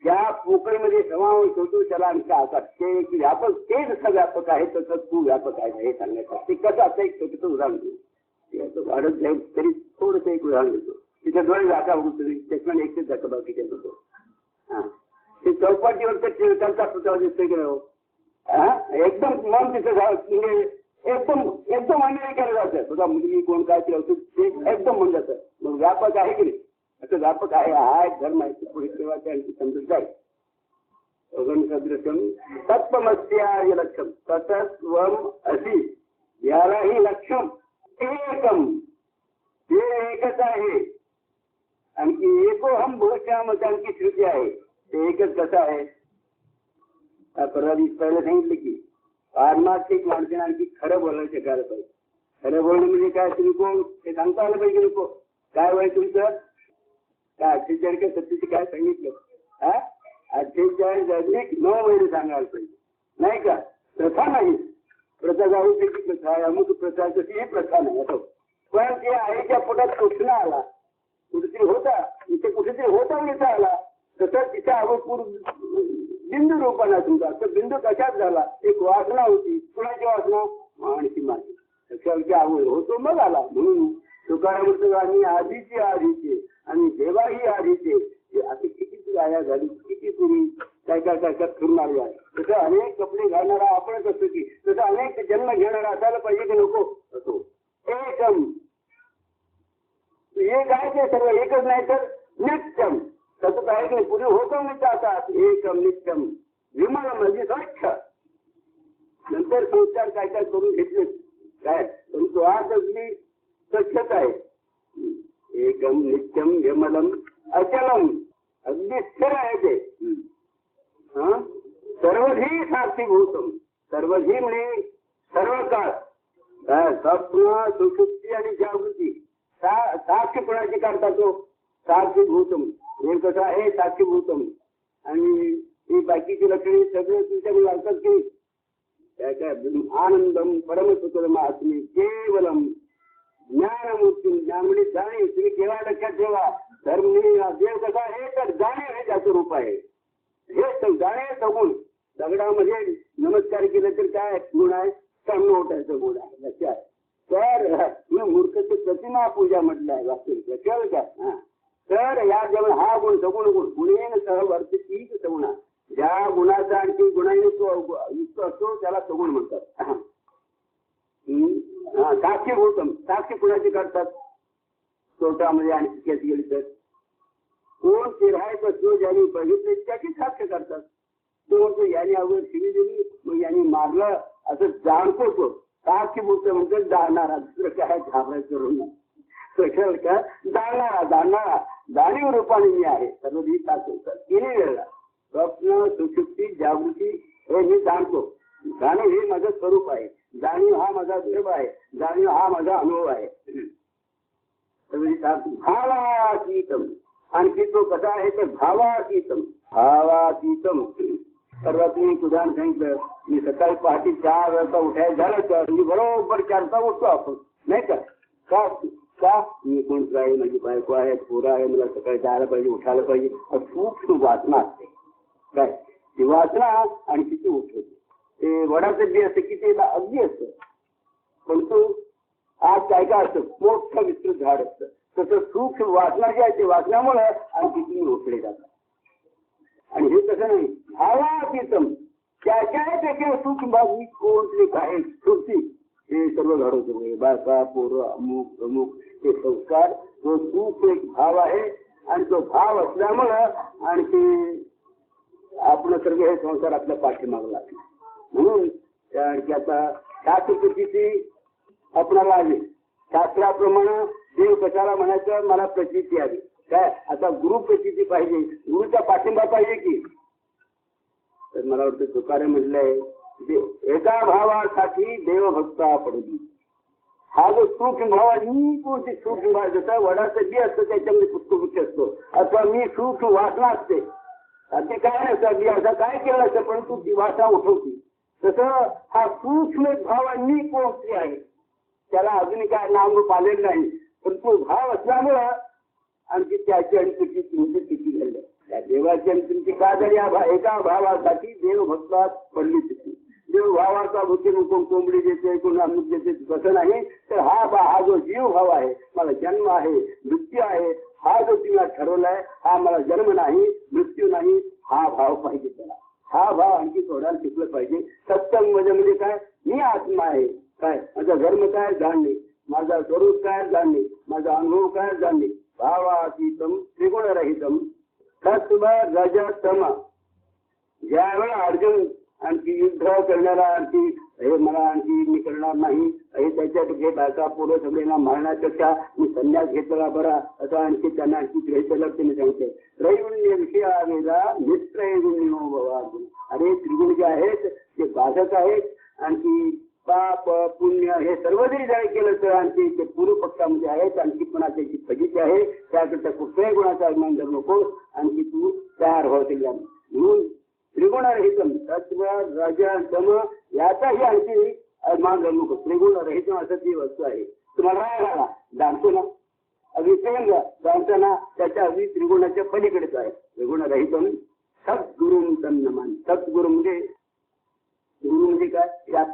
ज्या पोकळीमध्ये समावेश होतो त्याला आमचा आकाश. ते की व्यापक ते जसं व्यापक आहे तसं तू व्यापक आहे हे सांगायचं. ते कसं असं एक छोटं उदाहरण देऊ, वाढत जाईल तरी थोडंसं एक उदाहरण देतो. तिथे दोन जागा बघू तरी त्याच्यामध्ये एकच जागा बाकीचे होतो. हा ते चौपाटीवर त्यांचा पुतळा दिसतोय की नाही, एकदम मन तिथं म्हणजे एकदम अमेरिकेला जातं. सुद्धा मुलगी कोण काय ते एकदम मन जातं. मग व्यापक आहे की नाही? असं व्यापक आहे, हा एक धर्म आहे. पुढे तेव्हा त्यांची समजूत जाईल. सदृशम तत्वमस्याय लक्ष्यम तत्वम असी, यालाही लक्ष्यम एकम. ते एकच आहे. आणखी एकोहम भूश्याम आणखी श्रुती आहे. ते एकच कसं आहे? परवा दिवस पहिले सांगितलं की पारमार्थिक माणसाने आणखी खरं बोलायला शिकायला पाहिजे. खरं बोलणं म्हणजे काय? तुम्ही कोण ते सांगता आलं पाहिजे. नको काय वय तुमचं? काय 48 का 37 काय सांगितलं? 48 अधिक 9 महिने सांगायला पाहिजे नाही का? प्रथा नाही. प्रथा जाऊ त्याची प्रथा आहे, अमुक प्रथा तशी ही प्रथा नाही असं. पण ते आईच्या पोटात कृष्ण आला, कुठेतरी होता, इथे कुठेतरी होता इथं आला, तसं तिचा अवपूर बिंदू रूपाला तुमचा. तर बिंदू कशात झाला? एक वासना होती. कुणाची वासना? आणखी माझी. त्याच्या आवड होतो मग आला. म्हणून तुकाराम म्हणतो आम्ही आधीचे आणि देवाही आधीचे. असे किती आया झाली, किती पूर्वी काय फिरून आली आहे. तसं अनेक कपडे घालणारा आपणच असतो की, तसं अनेक जन्म घेणारा असायला पाहिजे की नको? असो एकम. हे काय ते सर्व एकच नाही तर नित्यम. तसं काय नाही पुढे होतो मी चाहतात एकम नित्यम विमल म्हणजे स्वच्छ. नंतर संस्कार काय करून घेतले काय, परंतु आज अगदी स्वच्छच आहे. एकम नित्यम विमलम अचलम, अगदी स्थिर आहे ते. सर्वधी साक्षीभूतम. सर्वधी म्हणजे सर्व काळ. स्वप्न सुषुप्ती आणि जागृती साक्षी कोणाची काढता तो? साक्षीभूतम. हे कसं आहे? साक्षीभूतम. आणि ही बाकीची लक्षणे सगळे तुमच्याकडे लागतात की काय आनंदम परमसुखम आत्मी केवलम ज्ञानमूर्ती. ज्ञान म्हणजे जाणीव. तुम्ही केव्हा लक्षात ठेवा, धर्म देव कसा आहे तर जाणीव हे त्याचं रूप आहे. हे जाणीव सगुण. दगडामध्ये नमस्कार केलं तर काय गुण आहे? समोटायचं गुण आहे. लक्षात. तर मूर्खची प्रतिमा पूजा म्हटलं आहे वास्तविक. लक्षात का? तर या जेवण हा गुण सगुण गुण गुणेन सहवर्ती तीच सगुण. ज्या गुणाचा आणखी गुणाने युक्त असतो त्याला सगुण म्हणतात. साक्षीभूतम. साक्षी कुणाची करतात? तोटामध्ये आणि केस गेली तर कोण चिरायचं तो ज्यांनी बघितले त्याची साक्ष करतात. तो म्हणतो याने अगोदर शिवी दिली मग यांनी मारलं असं जाणतो तो. साक्षीभूत म्हणजे जाणणारा. दुसरं काय घाबरायचं करून का जाणणारा जाणीव रूपाने मी आहे. सर्वधी साक्षीभूत तिन्ही वेळेला स्वप्न सुषुप्ती जागृती हे मी जाणतो. जाणीव हे माझं स्वरूप आहे. जाणीव हा माझा देव आहे. जाणीव हा माझा अनुभव आहे. भावातीतम. आणखी तो कसा आहे तर भावातीतम. भावातीतम सर्वात मी उदाहरण सांगितलं. मी सकाळी पहाटे 4 वाजता उठायला झालं तर मी बरोबर 4 वाजता उठतो आपण नाही का. का मी कोणतं आहे, माझी बायको आहे, पोरं आहे, मला सकाळी जायला पाहिजे, उठायला पाहिजे. सूक्ष्म वासना असते काय. ती वासना आणि किती उठवते. ते वडाचं बी असतं की ते अगदी असतं परंतु आज काय काय असतं मोठं विस्तृत झाड असतं. तसं सूक्ष्म वासना जी आहे ते वासनामुळे आणि किती उठले जातात. आणि हे तसं नाही. भावातीतम त्याच्या सूक्ष्म भाग मी कोणते काय सुरती हे सर्व घडवतो. बायका पोरं अमुक अमुक हे संस्कार तो सूक्ष्म एक भाव आहे. आणि तो भाव असल्यामुळं आणखी आपण सर्व हे संसार आपल्या पाठीमागं लागले. म्हणून त्याचा शास्त्रकृतीची आपणाला आली. शास्त्राप्रमाणे देव कशाला म्हणायचं मला प्रचिती आली काय. आता गुरु प्रचिती पाहिजे. गुरुचा पाठिंबा पाहिजे की. तर मला वाटतं तुकारे म्हटलंय एका भावासाठी देवभक्ता पडली. हा जो सूक्ष्म भाव आणि कोणती सूक्ष्म भाव जसा वडाचं बी असतं त्याच्यामध्ये पुष्पवृक्ष असतो अथवा मी सूक्ष्म वासना असते. ते काय नसतं मी असं काय केलं असतं परंतु ती वासना उठवती. तसं हा सूक्ष्म भावांनी कोणती आहे त्याला अजूनही काय नामरूप आलेलं नाही. पण तो भाव असल्यामुळं आणखी त्याची आणि तुमची स्थिती झाली. त्या देवाची आणि तुमची का झाली. एका भावासाठी देवभक्तात पडली तिथे. देव भावाचा भूती कोण कोंबडी देते कोण अमुक देते तसं नाही. तर हा जो जीव भाव आहे मला जन्म आहे मृत्यू आहे हा जो तिला ठरवलाय हा मला जन्म नाही मृत्यू नाही हा भाव पाहिजे त्याला. हा भाव आणखी सोडायला शिकलं पाहिजे. सत्संग म्हणजे काय मी आत्मा आहे काय. माझा धर्म काय जाणणे. माझा स्वरूप काय जाणणे. माझा अनुभव काय जाणणे. भावातीतम त्रिगुणरहितम सत्व रज तम. ज्यावेळेला अर्जुन आणखी युद्ध करणारा आणखी हे मला आणखी मी करणार नाही हे त्याच्यात बायका पोरं सगळ्यांना मारण्यापेक्षा मी संन्यास घेतला बरा असं आणखी त्यांना आणखी ग्रहितलं त्यांनी सांगते. त्रैगुण्य विषया वेदा निस्त्रैगुण्यो भवा. अरे त्रिगुण जे आहेत ते बाधक आहेत. आणखी पाप पुण्य हे सर्व जरी जरी केलं तर आणखी ते पूर्व पक्षामध्ये आहेत. आणखी पुन्हा त्याची फजिती आहे. त्याकरता कुठल्याही गुणाचा अभिमान धरू नको. आणखी तू तयार होते. म्हणून त्रिगुणरहितम सत्व रज तम याचाही आणखी अभिमान धरू नको. त्रिगुणरहितम असं ती वस्तू आहे. तुम्हाला राग आला जाणतो ना अगदी प्रेम जाणताना त्याच्या अगदी त्रिगुणाच्या पलीकडेच आहे. त्रिगुणरहितम सद्गुरु तन्नमान. सद्गुरु म्हणजे गुरु म्हणजे काय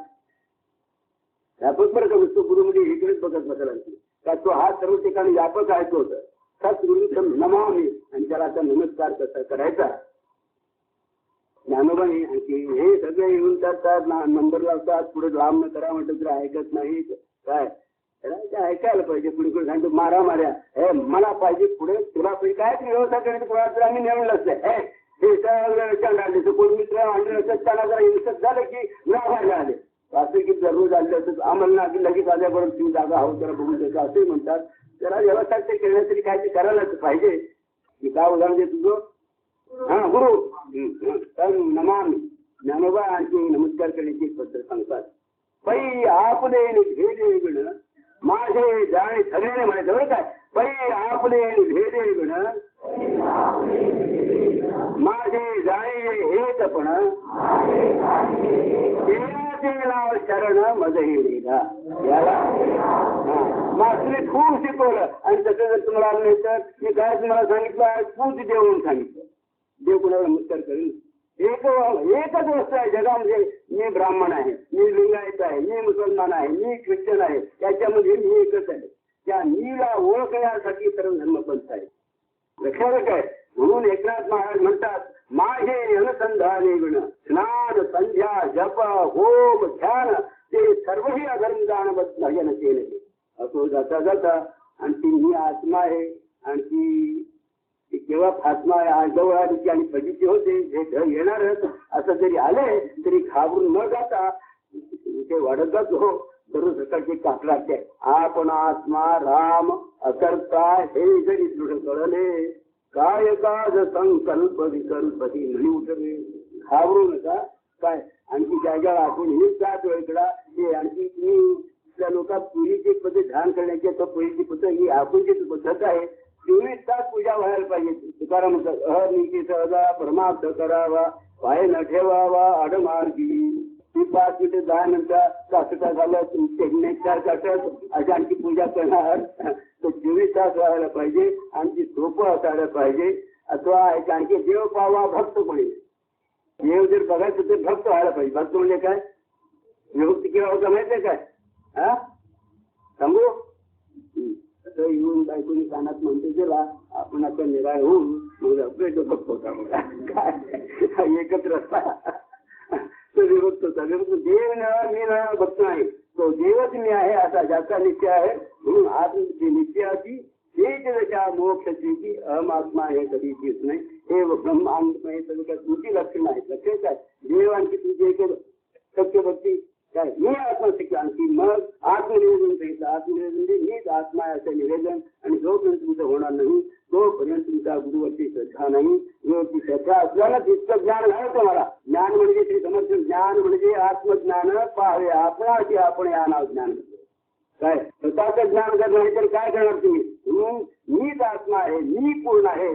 व्यापक बरं का नुसतं गुरु म्हणजे इकडेच बघत बसायला का तो हा सर्व ठिकाणी व्यापक आहे. तो होतं सद्गुरु नमामि. आणि त्याला आता नमस्कार कसा करायचा ज्ञानोबाने. आणखी हे सगळे येऊन करतात नंबर लावतात पुढे लांब न करा म्हटलं तर ऐकत नाही काय. ते ऐकायला पाहिजे. पुढे पुढे सांगतो मारा मार्या हे मला पाहिजे पुढे तुला पाहिजे काय व्यवस्था करायचं कोणाला तर आम्ही नेऊन नसते. हे सगळं कोण मित्र आणले नसत त्यांना जरा हिंसक झालं की नावायला आले. असं की दररोज आले असं आम्हाला लगेच आल्याबरोबर तुम्ही जागा हवं जरा बघून द्यायचं असंही म्हणतात. जरा व्यवस्था ते केल्यातरी काय ते करायलाच पाहिजे. मी काय उदाहरण दे तुझं हा गुरु नमामि. ज्ञानोबा आणखी नमस्कार करण्याची पद्धत सांगतात. पै आपले भेदे गुण माझे जाणे सगळ्याने म्हणायचं बरं काय. पै आपले भेदे गुण माझे जाणे हेच पण नाव शरण मजही रेगा. याला मास्टरने खूप शिकवलं. आणि तसं जर तुम्हाला आलं नाही तर मी काय तुम्हाला सांगितलं पूज देऊन सांगितलं. देव कुणाला नमस्कार करेल. एकच वस्तू आहे जगामध्ये मी ब्राह्मण आहे मी लिंगायत आहे मी मुसलमान आहे मी ख्रिश्चन आहे त्याच्यामध्ये मी एकच आहे. त्या मीला ओळखण्यासाठी सर्व धर्मपंथ आहे. लक्षात काय. म्हणून एकनाथ महाराज म्हणतात माझे अनुसंधाने गुण स्नान संध्या जप होम ध्यान ते सर्वही अधर्म जाणवत भजन केले. असो जाता जाता आणखी ही आत्मा आहे, आणखी केव्हा फात्मा जवळ आली आणि फजिती होते, हे ढग येणारच असं जरी आले तरी घाबरून न जाता ते वाढत जातो. दररोज सकाळची काकडाचे आपण आत्मा राम अकर्ता हे जरी दृढ कळले, काय काज संकल्प विकल्पती म्हणी उठले. घाबरू नका. काय आणखी ज्या ज्या आपण हे जात वेळेकडा हे आणखी तुम्ही त्या लोकात पूर्वीची पद्धत ध्यान करण्याची तर पहिलीची पद्धत ही आपण जी पद्धत आहे 24 तास पूजा व्हायला पाहिजे. तुकाराम म्हणतात अनिकी सहजा परमार्थ करावा, पाय न ठेवावा आडमार्गी. ती 5 मिनिटं 10 मिनिटं कासटा झालं तुमचे 4 कासट अशी आणखी पूजा करणार तर 24 तास व्हायला पाहिजे. आणखी सोपं असायला पाहिजे. अथवा आणखी देव पावा भक्त कोणी देव जर बघायचं तर भक्त व्हायला पाहिजे. भक्त म्हणजे काय विभक्ती केव्हा होता माहिती आहे काय? हा सांगू असं येऊन बायकोनी कानात म्हणते जेव्हा आपण आता निराळ होऊन मग आपले भक्त होता काय एकत्र तो विभक्त होता. विभक्त देव न मी न भक्त नाही, तो देवच मी आहे असा ज्याचा निश्चय आहे. म्हणून आत्मची निश्चयाची तेजच्या मोक्षची की अहमात्मा हे कधी दिसत नाही. हे ब्रह्मांडमय सगळं तुमची लक्षण आहेत. लक्षण काय देव आणखी तुमची एक सत्य भक्ती काय मी आत्मशक्ती आणखी मग आत्मनिवेदन सांगितलं. आत्मनिवेदन म्हणजे मीच आत्मा आहे असं निवेदन. आणि जोपर्यंत तुमचं होणार नाही तोपर्यंत तुमच्या गुरुवरची श्रद्धा नाही. गुरुवरची श्रद्धा असल्यानं तितकं ज्ञान झालं तुम्हाला. ज्ञान म्हणजे श्री समर्थ ज्ञान म्हणजे आत्मज्ञान पाहावे आपणाची आपण या नाव ज्ञान काय स्वतःचं ज्ञान जर नाही तर काय करणार तुम्ही. म्हणून मीच आत्मा आहे, मी पूर्ण आहे.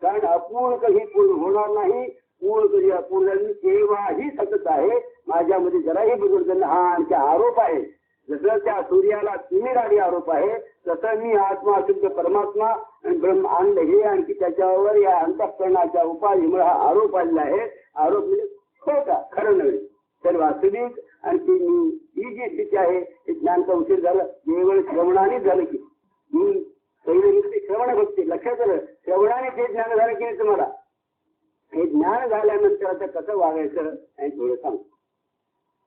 कारण अपूर्ण कधी पूर्ण होणार नाही, पूर्ण कधी अपूर्ण केव्हाही सतत आहे. माझ्यामध्ये जराही बदल झाला हा आणखी आरोप आहे. जसं त्या सूर्याला तिमिराडी आरोप आहे तसं मी आत्मा अशुद्ध परमात्मा आणि ब्रह्मांड हे आणखी त्याच्यावर या अंतःकरणाच्या उपाधीमुळे हा आरोप आलेला आहे. आरोप म्हणजे खोटा खरं नव्हे. तर वास्तविक आणखी ही जी स्थिती आहे हे ज्ञानचा उशीर झाला केवळ श्रवणानेच झालं की पहिले नुसती श्रवण भक्ती लक्षात आलं. श्रवणाने ते ज्ञान झालं की नाही तुम्हाला. हे ज्ञान झाल्यानंतर आता कसं वागायचं आणि थोडं सांग.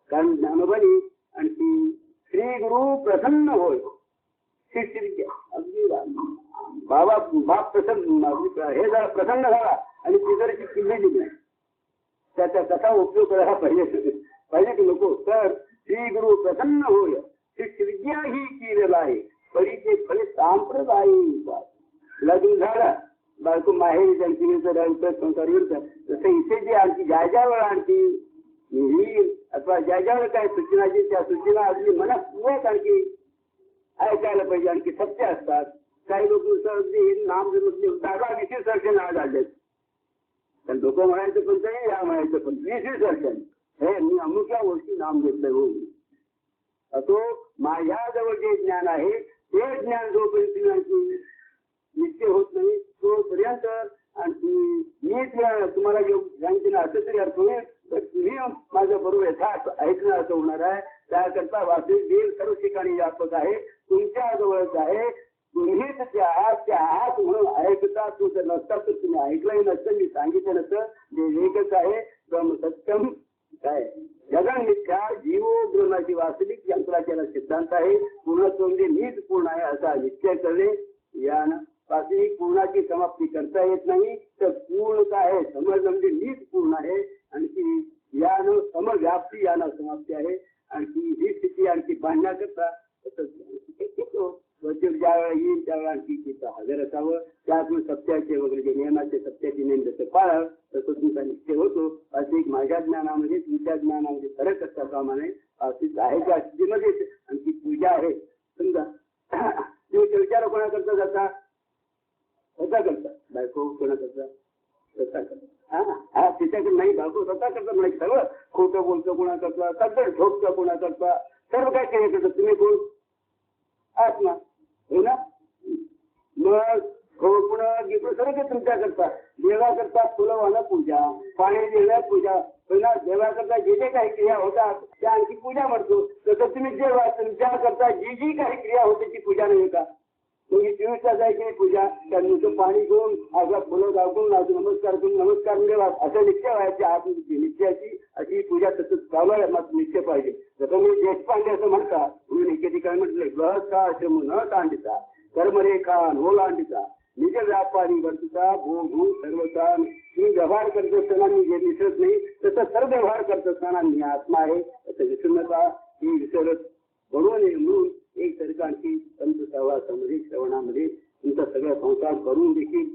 कारण ज्ञानोबानी आणखी श्री गुरु प्रसन्न होय शिष्य अगदी बाबा बाप प्रसन्न हे जरा प्रसन्न झाला आणि तिजोरीची किल्ली दिली नाही त्याचा कसा उपयोग करायला पाहिजे की नको. तर श्री गुरु प्रसन्न होय शिष्य विद्या ही केलेला आहे परीचे फले सांप्रदायी. लग्न झालं बायको माहेरी त्यांची संसार विरुद्ध तसं इथे जे आणखी ज्या ज्या वेळा आणखी अथवा ज्या ज्यावेळेला काय सूचनाची त्या सूचना अगदी मनापूर्वक आणखी ऐकायला पाहिजे. आणखी सत्य असतात. काही लोक नाम दादा 20 वर्ष नाव झाले पण लोक म्हणायचं पण ते या म्हणायचं पण 20 वर्षांनी हे मी अमुक्या गोष्टी नाम घेतलंय हो. असो माझ्याजवळ जे ज्ञान आहे ते ज्ञान जोपर्यंत आणखी निश्चय होत नाही तोपर्यंत आणखी मी तुम्हाला सांगितलं असं तरी अर्थ होईल तर तुम्ही माझं बरोबर यथार्थ ऐकणं असं होणार आहे. त्याकरता वास्तविक देव सर्व ठिकाणी व्यापक आहे, तुमच्या जवळच आहे. तुम्हीच त्या आहात म्हणून ऐकता. तुमचं नसतं तर तुम्ही ऐकलंही नसतं, मी सांगितलं नसतं. जे एकच आहे ब्रह्म सत्यम काय जगन मिथ्या जीवो ब्रह्माची वास्तविक शंकराचार्य सिद्धांत आहे. पूर्णत्व म्हणजे मीच पूर्ण आहे असा निश्चय करणे. यानं वास्तविक पूर्णाची समाप्ती करता येत नाही तर पूर्ण काय आहे समजणं म्हणजे मीच पूर्ण आहे. आणखी यानं समव्याप्ती यानं समाप्ती आहे. आणखी ही स्थिती आणखी बांधण्याकरता ज्या वेळा येईल त्यावेळेला आणखी तिथं हजर असावं. त्यातून सत्याचे वगैरे जे नियमाचे सत्याचे नियम जसं पाळाल तसं तुमचा निश्चय होतो. वास्तविक माझ्या ज्ञानामध्ये तुमच्या ज्ञानामध्ये फरक असता कामा नये. वास्तविक आहे त्या स्थितीमध्ये आणखी पूजा आहे. समजा तुम्ही विचार कोणाकरता जाता स्वतः करता बायको कोणाकरता स्वतः करता हा तिच्याकडे नाही बायको स्वतः करता म्हणजे सगळं खोटं बोलतं कोणाकरता सगळं ठोकतं कोणाकरता सर्व काय केलं करतं. तुम्ही कोण आत्मा हो ना. मग पुन्हा गिफ्ट सर्व काही तुमच्याकरता देवाकरता फुलं वाहणं पूजा पाणी देणं पूजा पुन्हा देवाकरता जे जे काही क्रिया होतात त्या आणखी पूजा म्हणतो. तसं तुम्ही जेव्हा तुमच्याकरता जी जी काही क्रिया होते ती पूजा नाही का. तुम्ही 24 तास आहे की पूजा त्यानुसार पाणी घेऊन आपला फुलं दाखवून नमस्कार करून नमस्कार देवा असं निश्चय व्हायचे आत्मची निश्चयाची अशी पूजा तसंच चालू आहे मग निश्चय पाहिजे. जसं मी देशपांडे असं म्हणता म्हणून एके ठिकाणी म्हटले गहसा श्रम न तांडिता कर्मरेखा नो लांडिता निज व्यापारी वर्तिता भू सर्वता. मी व्यवहार करत असताना मी जे विसरत नाही तसं सर्व व्यवहार करत असताना मी आत्मा आहे असं विसरू नका. ही विसरत म्हणून म्हणून एक सरकारची संत सहवासामध्ये श्रवणामध्ये तुमचा सगळा संसार करून देखील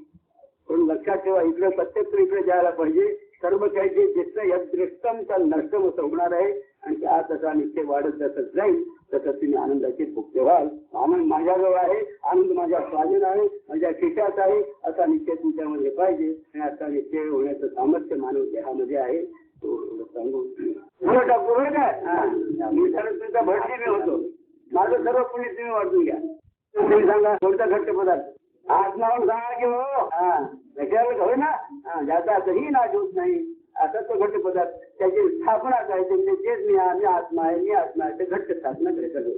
पण लक्षात ठेवा इकडे प्रत्यक्ष इकडे जायला पाहिजे. सर्व काही जे जिथं यदृष्टम तर नष्टम असं होणार आहे आणि त्या तसा निश्चय वाढत जसं जाईल तसं तुम्ही आनंदाचे भुक्ते व्हाल. आनंद माझ्याजवळ आहे, आनंद माझ्या स्वाधीन आहे, माझ्या खिशात आहे असा निश्चय तुमच्यामध्ये पाहिजे. आणि असा निश्चय होण्याचं सामर्थ्य मानव देहामध्ये आहे. तो सांगू बरोबर काय मी तर तुमचा भरती मी होतो. माझं सर्व पुण्य तुम्ही वाढून घ्या. तुम्ही सांगा कोणता घट्ट पदार्थ आत्मावर सांगा की हो होय ना ज्याचा कधी नाश होत नाही असा तो घट्ट पदार्थ त्याची स्थापना करायची म्हणजे तेच मी आत्मा आहे मी आत्मा आहे ते घट्ट स्थापना करायचं.